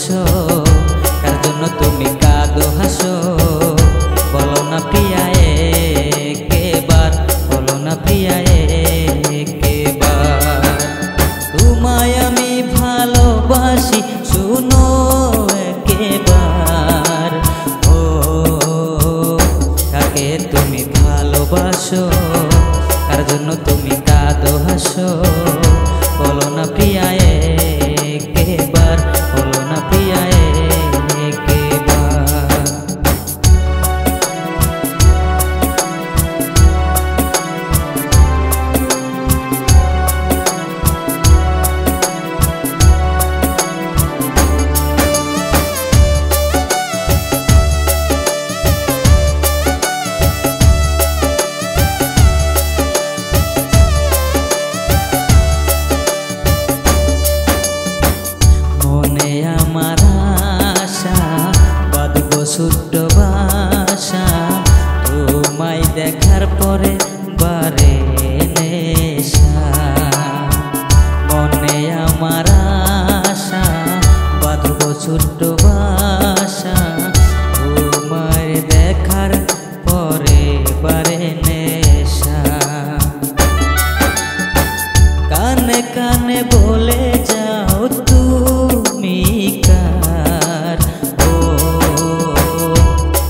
ভালোবাসো, কার জন্য তুমি কাঁদো হাসো, বলো না প্রিয়া একবার, বলো না প্রিয়া একবার। তোমায় আমি ভালোবাসি শুনো একবার, ও কাকে তুমি ভালোবাসো, কার জন্য তুমি কাঁদো হাসো, বলো না প্রিয়া একবার, বলো না প্রিয়া একবার। ছোট্ট বাসা তোমায় দেখার পরে বারে নেশা, মনে আমার আশা বাঁধব ছোট্ট বাসা তোমায় দেখার পরে বারে নেশা। কানে কানে বলে যাও তুমি কার,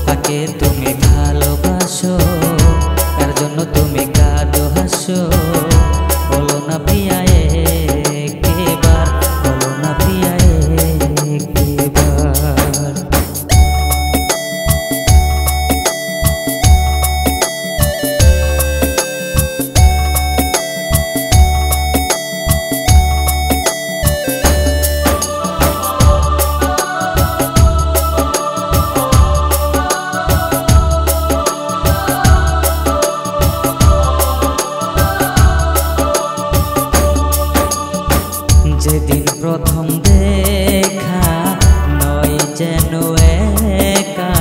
কাকে তুমি ভালোবাসো, কার জন্য তুমি কাঁদো হাসো, বলো না প্রিয়া একবার, বলো না প্রিয়া একবার। যেদিন প্রথম দেখা নয় যেন একা,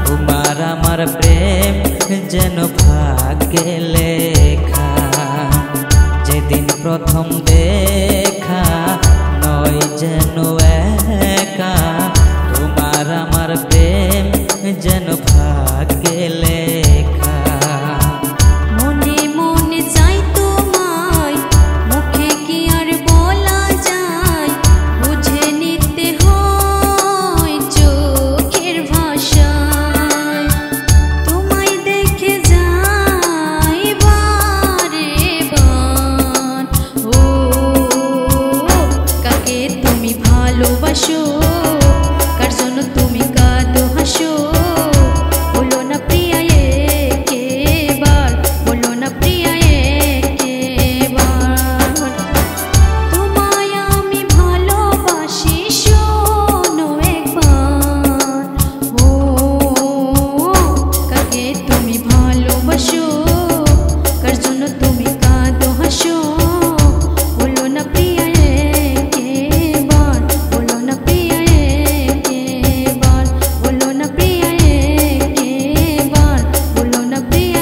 তোমার আমার প্রেম যেন ভাগ্যে লেখা। যেদিন প্রথম দেখা নয় যেন একা, তোমার আমার প্রেম যেন ভাগ্যে লেখা। মনে মনে চাই তোমায়, মুখে কি আর বলা যায়, বুঝে নিতে হয় চোখের ভাষায়। তোমায় দেখে যাই বারে বার, ও কাকে তুমি ভালোবাসো, কার জন্য তুমি কাঁদো হাসো, বলো না প্রিয়া একবার, বলো না প্রিয়া একবার। তোমায় আমি ভালোবাসি শোনো একবার, ও কাকে তুমি ভালোবাসো, কার জন্য তুমি কাঁদো হাসো, বলো না প্রিয়া একবার, বলো না প্রিয়া একবার, বলো না প্রিয়া একবার, বলো না প্রিয়া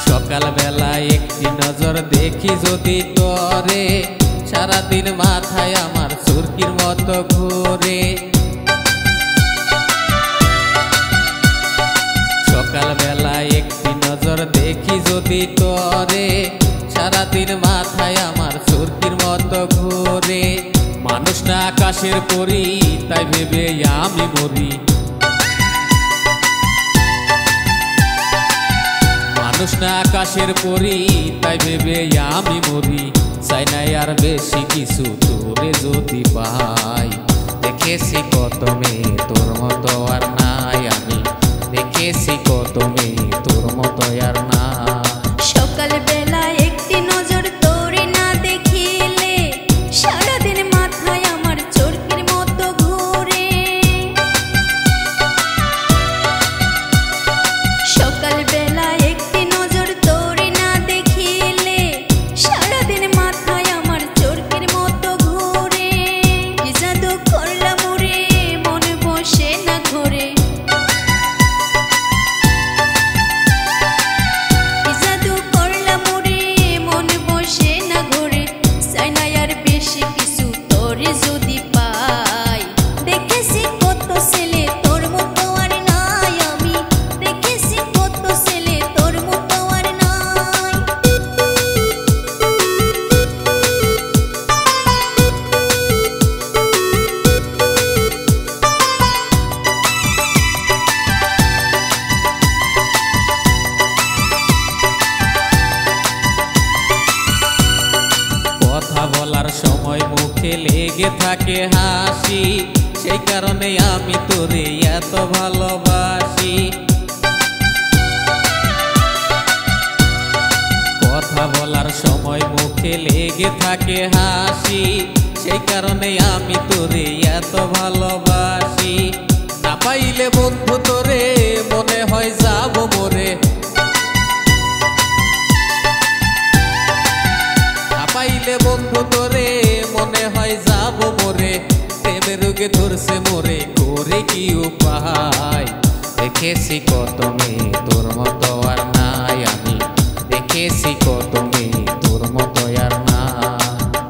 সকালবেলা একটি নজর দেখি যদি তোরে, সারাদিন মাথায় আমার সুরকির মতো ঘুরে। সকালবেলা একটি নজর দেখি যদি তোরে, সারাদিন মাথায় আমার সুরকির মতো ঘুরে। মানুষ না আকাশের পরি, তাই ভেবে আমি মরি। মানুষ না আকাশের পরি, তাই ভেবে আমি মরি। চাই নাই আর বেশি কিছু তোরে যদি পাই। দেখেছি কত মেয়ে তোর মতো আর নাই আমি, দেখেছি কত মেয়ে তোর মতো আর না। সকালবেলা একটি নজর তোরে না দেখিলে, সারাদিন মাথায় আমার চরকির মতো ঘুরে। সেই কারণে আমি তোরে এত ভালোবাসি। কথা বলার সময় মুখে লেগে থাকে হাসি, সেই কারণে আমি তোরে এত ভালোবাসি। না পাইলে বন্ধু তোরে মনে হয় যাব মরে, না পাইলে বন্ধু তোরে মনে হয় যাব মরে। প্রেমের রোগে ধরছে মোরে, করে কি উপায়? দেখেছি কত মেয়ে তোর মতো আর নাই আমি, দেখেছি কত মেয়ে তোর মতো আর না।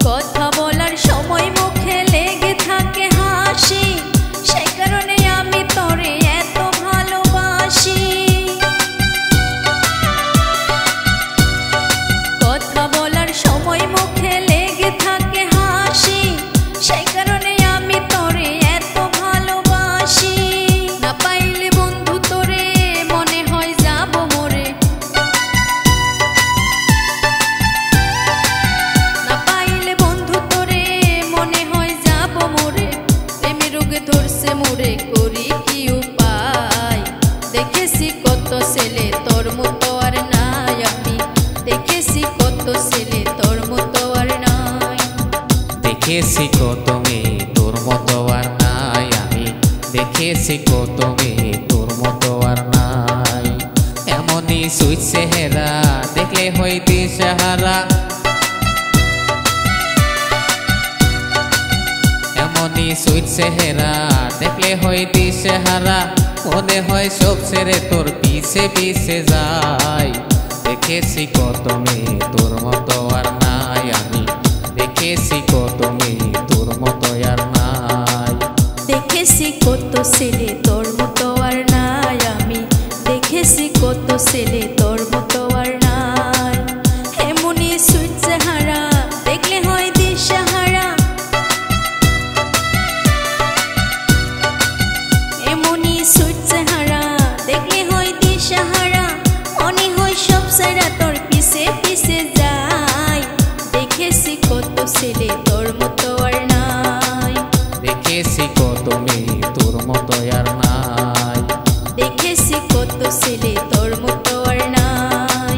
কথা বলার সময় মুখে লেগে থাকে হাসি, সেই কারণে আমি তোরে এত ভালোবাসি। কথা বলার সময় মুখে লেগে থাকে হাসি, সেই কারণে আমি তোরে এত ভালোবাসি। না পাইলে বন্ধু তোরে মনে হয় যাব মরে, না পাইলে বন্ধু তোরে মনে হয় যাব মরে। প্রেমের রোগে ধরছে মোরে, করি কি উপায়? দেখেছি কত ছেলে তোর মতো আর নাই আমি, দেখেছি কত ছেলে তোর মতো আর নাই। দেখেছি কত মেয়ে তোর মতো আর নাই আমি, দেখেছি কত মেয়ে তোর মতো আর নাই। এমনই সুইট চেহারা দেখলে হয় দিশেহারা, এমনই সুইট চেহারা দেখলে হয় দিশেহারা। মনে হয় সব ছেড়ে তোর পিছে পিছে যায়। দেখেছি কত মেয়ে তোর মতো আর নাই আমি, দেখেছি কত মেয়ে তোর মতো আর নাই। দেখেছি কত ছেলে তোর মতো আর নাই আমি, দেখেছি কত ছেলে তোর মতো আর নাই। এমনই সুইট চেহারা দেখলে হয় দিশেহারা, এমনই সুইট চেহারা দেখলে হয় দিশেহারা। মনে হয় সব ছেড়া তোর পিছে পিছে যায়। দেখেছি কত ছেলে তোর মতো আর নাই, দেখেছি কত মেয়ে তোর মতো আর নাই। দেখেছি কত ছেলে তোর মতো আর নাই।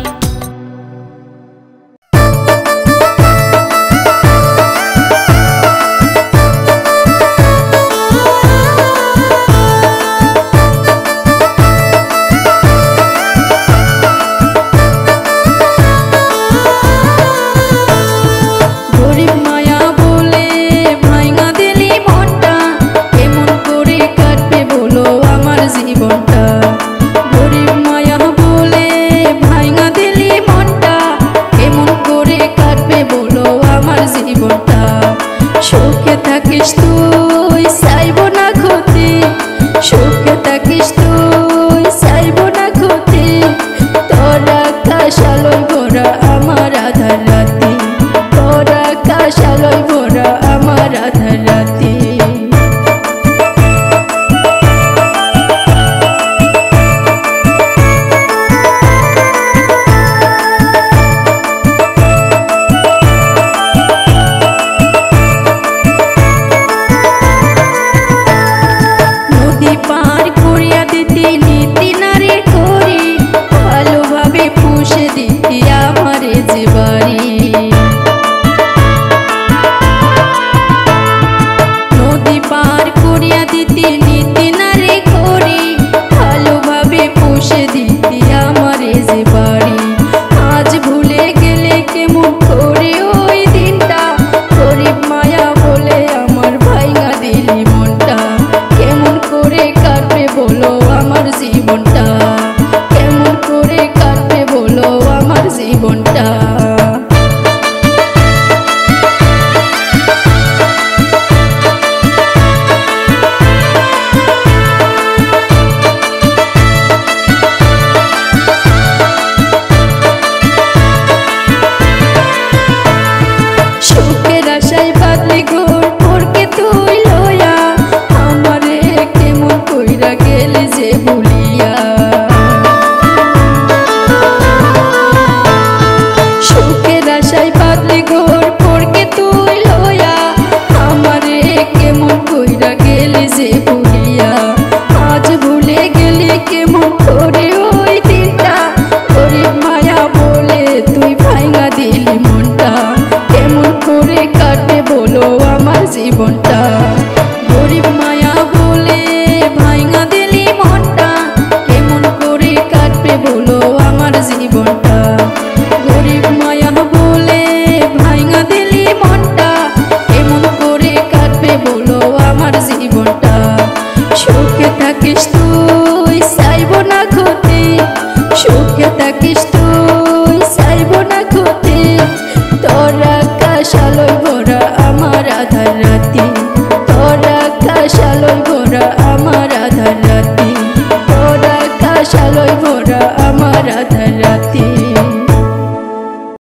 গরিব মায়া বলে ভাঙা দিলি মনটা, কেমন করে কাটবে বলো আমার জীবনটা। গরিব মায়া বলে ভাঙা দিলি মনটা, কেমন করে কাটবে বলো আমার জীবনটা। সুখে থাকিস তুই চাইব না ক্ষতি, সুখে থাকিস তুই চাইব না ক্ষতি। তোরা কাশালয় ভরা আমার আধার রাতি, তোরা কাশালয় ভরা আমার আধার রাতি। নদী পার করিয়া দিতি নীতি নারী করি, ভালোভাবে পুষে দিতি আমারে যে বাড়ি। নদী পার করিয়া দিতি নীতি নারী করি, ভালোভাবে পুষে দিতি আমারে যে বাড়ি। আজ ভুলে গেলে কেমন করে ওই দিনটা, গরিব মায়া বলে আমার ভাইঙা দিলি মনটা। কেমন করে কাটবে বলো আমার জীবনটা, কেমন করে কাটবে বলো আমার জীবনটা। যে ভুলিয়া আজ ভুলে গেলি কেমন করে ওই দিনটা গরিব মায়া বলে তুই ভাঙা দিলি মনটা কেমন করে কাটবে বলো আমার জীবনটা গরিব মায়া বলে ভাঙা দিলি মনটা কেমন করে কাটবে বলো আমার জীবনটা গরিব মায়া বলে ভাঙা দিলি মনটা কেমন করে কাটবে বলো আমার জীবনটা সুখে থাকিস তুই চাইব না ক্ষতি সুখে থাকিস তুই চাইব না ক্ষতি তোরা কাশালয় ভরা আমার আধার রাতি তোরা কাশালয় ভরা আমার আধার রাতি তোরা কাশালয় ভরা আমার আধার